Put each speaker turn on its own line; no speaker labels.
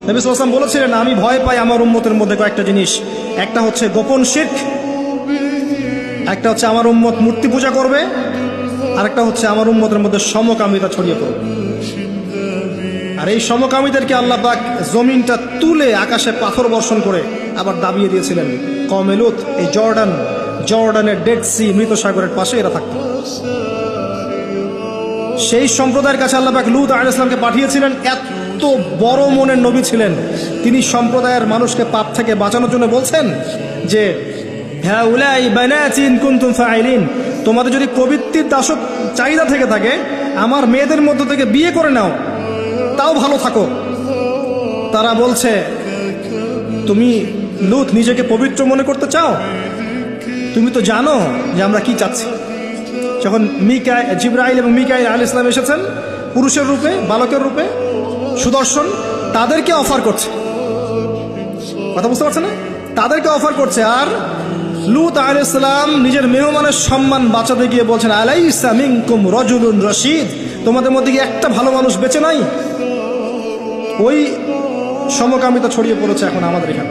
নবী সাল্লাল্লাহু আলাইহি ওয়াসাল্লাম বলেছিলেন, আমি ভয় পাই আমার উম্মতের মধ্যে কয়েকটা জিনিস। একটা হচ্ছে গোপন শিরক, একটা হচ্ছে আমার উম্মত মূর্তি পূজা করবে, আর একটা হচ্ছে আমার উম্মতের মধ্যে সমকামিতা ছড়িয়ে পড়বে। আর এই সমকামীদেরকে আল্লাহ পাক জমিনটা তুলে আকাশে পাথর বর্ষণ করে আবার দাবিয়ে দিয়েছিলেন। কওমে লূত এই জর্ডানের ডেড সি, মৃত সাগরের পাশে এরা থাকত। সেই সম্প্রদায়ের কাছে আল্লাহ পাক লূত আলাইহিস সালামকে পাঠিয়েছিলেন। এত বড় মনের নবী ছিলেন তিনি, সম্প্রদায়ের মানুষকে পাপ থেকে বাঁচানোর জন্য বলছেন যে হাউলাই বানাতি ইন কুনতুম ফাইলিন, তোমাদের যদি প্রবৃত্তির দাসত্ব চাহিদা থেকে থাকে আমার মেয়েদের মধ্য থেকে বিয়ে করে নাও, তাও ভালো থাকো। তারা বলছে, তুমি লূত নিজেকে পবিত্র মনে করতে চাও? তুমি তো জানো যে আমরা কি চাচ্ছি। যখন জিবরাইল এবং মিকাইল আলাইহিস সালাম এসেছেন পুরুষের রূপে, বালকের রূপে, সুদর্শন, তাদেরকে অফার করছে। কথা বুঝতে পারছে না? তাদেরকে অফার করছে। আর লূত আলাইহিস সালাম নিজের মেহমানের সম্মান বাঁচাতে গিয়ে বলছেন, আলাইসা মিনকুম রাজুলুন রশিদ, তোমাদের মধ্যে কি একটা ভালো মানুষ বেঁচে নাই? ওই সমকামিতা ছড়িয়ে পড়েছে এখন আমাদের এখানে।